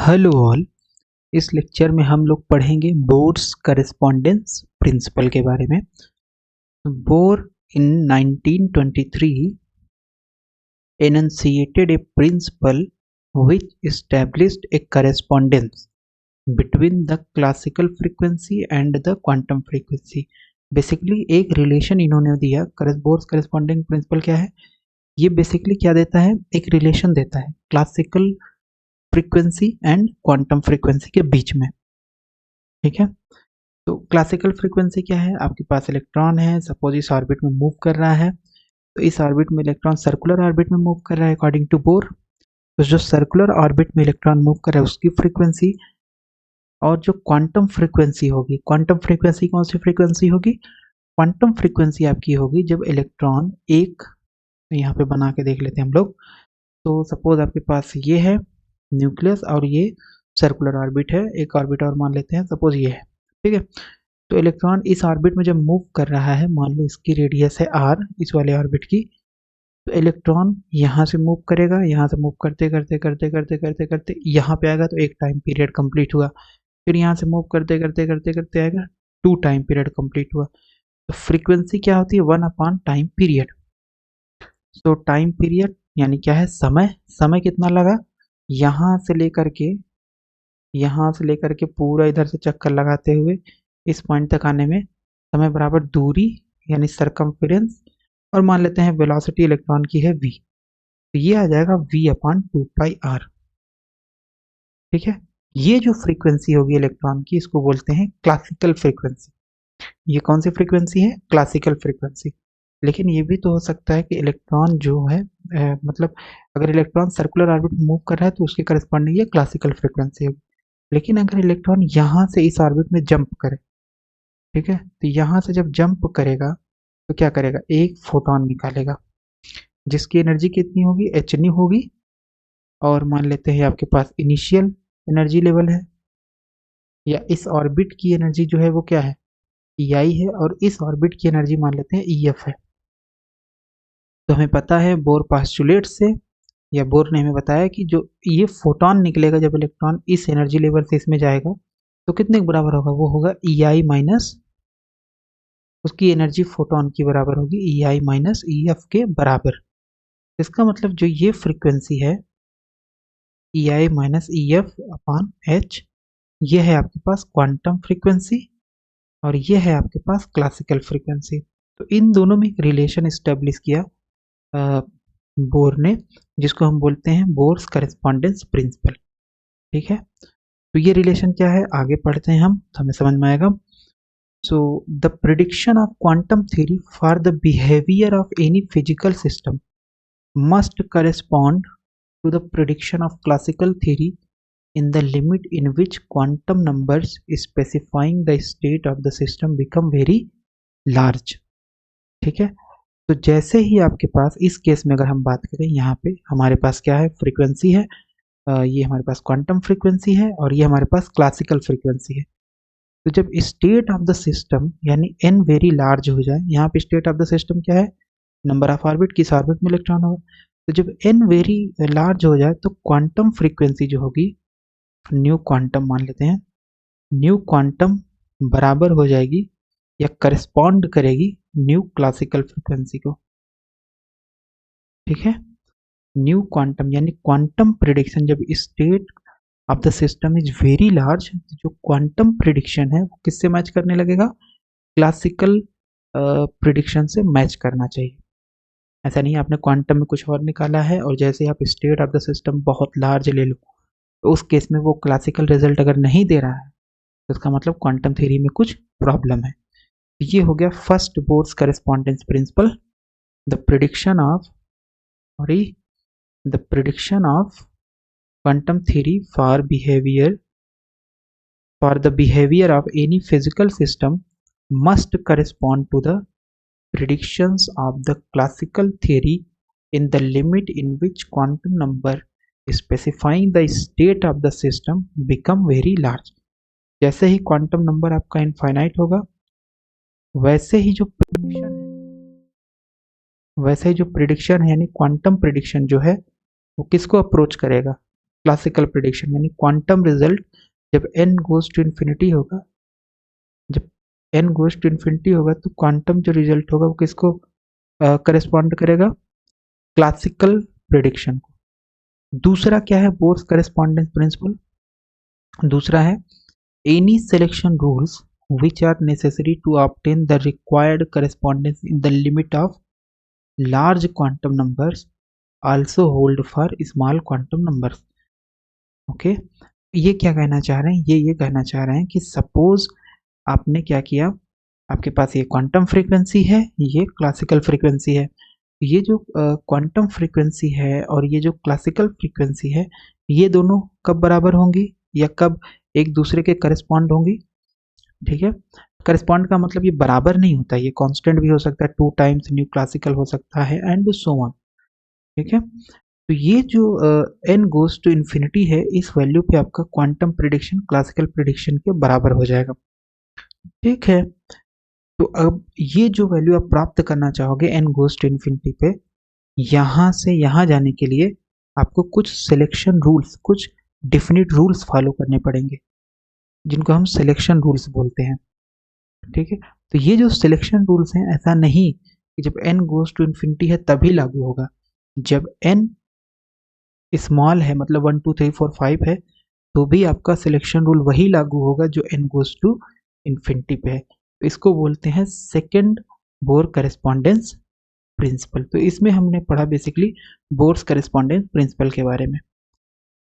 Hello all. इस lecture में हम लोग पढ़ेंगे बोर्स करेस्पॉन्डेंस प्रिंसिपल के बारे में। Bore in 1923 enunciated a principle which established a correspondence between the classical frequency and the quantum frequency। Basically एक रिलेशन इन्होंने दिया। बोर्स करेस्पॉन्डेंस प्रिंसिपल क्या है? ये बेसिकली क्या देता है? एक रिलेशन देता है classical frequency and quantum frequency के बीच में। ठीक है, तो क्लासिकल फ्रीक्वेंसी क्या है? आपके पास इलेक्ट्रॉन है, सपोज इस ऑर्बिट में मूव कर रहा है, तो इस ऑर्बिट में इलेक्ट्रॉन सर्कुलर ऑर्बिट में मूव कर रहा है अकॉर्डिंग टू बोर। तो जो सर्कुलर ऑर्बिट में इलेक्ट्रॉन मूव कर रहा है उसकी फ्रीक्वेंसी, और जो क्वांटम फ्रीक्वेंसी होगी, क्वांटम फ्रीक्वेंसी कौन सी फ्रीक्वेंसी होगी? क्वांटम फ्रीक्वेंसी आपकी होगी जब इलेक्ट्रॉन एक, यहाँ पे बना के देख लेते हैं हम लोग। तो सपोज आपके पास ये है न्यूक्लियस और ये सर्कुलर ऑर्बिट है, एक ऑर्बिट और मान लेते हैं, सपोज ये है। ठीक है, तो इलेक्ट्रॉन इस ऑर्बिट में जब मूव कर रहा है, मान लो इसकी रेडियस है r इस वाले ऑर्बिट की, तो इलेक्ट्रॉन यहाँ से मूव करेगा, यहाँ से मूव करते करते करते करते करते करते यहाँ पे आएगा तो एक टाइम पीरियड कंप्लीट हुआ। फिर यहाँ से मूव करते करते करते करते आएगा, 2 टाइम पीरियड कंप्लीट हुआ। तो फ्रीक्वेंसी क्या होती है? 1 टाइम पीरियड। तो टाइम पीरियड यानी क्या है? समय। समय कितना लगा? यहाँ से लेकर के पूरा इधर से चक्कर लगाते हुए इस पॉइंट तक आने में समय बराबर दूरी यानी सरकमफेरेंस, और मान लेते हैं वेलोसिटी इलेक्ट्रॉन की है v, तो ये आ जाएगा v/2πr। ठीक है, ये जो फ्रीक्वेंसी होगी इलेक्ट्रॉन की, इसको बोलते हैं क्लासिकल फ्रीक्वेंसी। ये कौन सी फ्रीक्वेंसी है? Classical frequency. लेकिन ये भी तो हो सकता है कि इलेक्ट्रॉन जो है मतलब अगर इलेक्ट्रॉन सर्कुलर ऑर्बिट में मूव कर रहा है तो उसके करस्पॉन्डिंग ये क्लासिकल फ्रीक्वेंसी होगी। लेकिन अगर इलेक्ट्रॉन यहाँ से इस ऑर्बिट में जंप करे, ठीक है, तो यहाँ से जब जंप करेगा तो क्या करेगा? एक फोटोन निकालेगा जिसकी एनर्जी कितनी होगी? h होगी। और मान लेते हैं आपके पास इनिशियल एनर्जी लेवल है, या इस ऑर्बिट की एनर्जी जो है वो क्या है? ei है, और इस ऑर्बिट की एनर्जी मान लेते हैं ef है। तो हमें पता है बोर पास्टुलेट से, या बोर ने हमें बताया कि जो ये फोटोन निकलेगा जब इलेक्ट्रॉन इस एनर्जी लेवल से इसमें जाएगा तो कितने के बराबर होगा? वो होगा ei माइनस उसकी एनर्जी फोटोन की बराबर होगी ei माइनस ef के बराबर। इसका मतलब जो ये फ्रीक्वेंसी है ei minus ef upon h, ये है आपके पास क्वांटम फ्रीक्वेंसी और ये है आपके पास क्लासिकल फ्रीक्वेंसी। तो इन दोनों में एक रिलेशन इस्टेब्लिश किया बोर ने, जिसको हम बोलते हैं बोर्स करेस्पॉन्डेंस प्रिंसिपल। ठीक है, तो ये रिलेशन क्या है आगे पढ़ते हैं हम, तो हमें समझ में आएगा। So the prediction of quantum theory for the behavior of any physical system must correspond to the prediction of classical theory in the limit in which quantum numbers specifying the state of the system become very large। ठीक है, तो जैसे ही आपके पास इस case में अगर हम बात करें, यहाँ पे हमारे पास क्या है? फ्रीक्वेंसी है, ये हमारे पास क्वांटम फ्रीक्वेंसी है और ये हमारे पास क्लासिकल फ्रीक्वेंसी है। तो जब स्टेट ऑफ द सिस्टम यानी n वेरी लार्ज हो जाए, यहाँ पे स्टेट ऑफ द सिस्टम क्या है? नंबर ऑफ ऑर्बिट, किस ऑर्बिट में इलेक्ट्रॉन होगा। तो जब n वेरी लार्ज हो जाए तो क्वांटम फ्रीक्वेंसी जो होगी, न्यू क्वांटम मान लेते हैं, न्यू क्वांटम बराबर हो जाएगी या करस्पॉन्ड करेगी न्यू क्लासिकल फ्रीक्वेंसी को। ठीक है, न्यू क्वांटम यानी क्वांटम प्रिडिक्शन जब state of the system is very large, जो क्वांटम प्रिडिक्शन है वो किससे मैच करने लगेगा? क्लासिकल प्रिडिक्शन से मैच करना चाहिए। ऐसा नहीं है आपने क्वांटम में कुछ और निकाला है और जैसे ही आप स्टेट ऑफ द सिस्टम बहुत लार्ज ले लो, तो उस केस में वो क्लासिकल रिजल्ट अगर नहीं दे रहा है तो इसका मतलब क्वांटम थ्योरी में कुछ प्रॉब्लम है। ये हो गया first Bohr's correspondence principle, the prediction of the prediction of quantum theory for the behavior of any physical system must correspond to the predictions of the classical theory in the limit in which quantum number specifying the state of the system become very large। जैसे ही quantum number आपका infinite होगा, वैसे ही जो prediction है यानी quantum prediction जो है वो किसको अप्रोच करेगा? क्लासिकल प्रिडिक्शन, यानी क्वांटम रिजल्ट जब n गोज टू इन्फिनिटी होगा, जब n गोज टू इन्फिनिटी होगा तो क्वांटम जो रिजल्ट होगा वो किसको करेस्पॉन्ड करेगा? क्लासिकल प्रिडिक्शन को। दूसरा क्या है बोर्स करेस्पॉन्डेंस प्रिंसिपल? दूसरा है any selection rules which are necessary to obtain the required correspondence in the limit of large quantum numbers also hold for small quantum numbers। Okay, ये क्या कहना चाह रहे हैं? ये कहना चाह रहे हैं कि सपोज आपने क्या किया, आपके पास ये क्वांटम फ्रीक्वेंसी है, ये क्लासिकल फ्रीक्वेंसी है। ये जो क्वांटम फ्रीक्वेंसी है और ये जो क्लासिकल फ्रीक्वेंसी है, ये दोनों कब बराबर होंगी या कब एक दूसरे के करस्पॉन्ड होंगी? ठीक है, करस्पॉन्ड का मतलब ये बराबर नहीं होता, ये कांस्टेंट भी हो सकता है, 2 टाइम्स न्यू क्लासिकल हो सकता है एंड सो ऑन। ठीक है, तो ये जो n गोज टू इन्फिनिटी है, इस वैल्यू पे आपका क्वांटम प्रिडिक्शन क्लासिकल प्रिडिक्शन के बराबर हो जाएगा। ठीक है, तो अब ये जो वैल्यू आप प्राप्त करना चाहोगे n गोज टू इन्फिनिटी पे, यहाँ से यहाँ जाने के लिए आपको कुछ सिलेक्शन रूल्स, कुछ डेफिनिट रूल्स फॉलो करने पड़ेंगे, जिनको हम सिलेक्शन रूल्स बोलते हैं। ठीक है, तो ये जो सिलेक्शन रूल्स हैं, ऐसा नहीं कि जब n गोज टू इन्फिनिटी है तभी लागू होगा। जब n स्मॉल है, मतलब 1 2 3 4 5 है, तो भी आपका सिलेक्शन रूल वही लागू होगा जो n गोज टू इन्फिनिटी पे है। तो इसको बोलते हैं सेकेंड बोर करेस्पॉन्डेंस प्रिंसिपल। तो इसमें हमने पढ़ा बेसिकली बोर्स करेस्पॉन्डेंस प्रिंसिपल के बारे में।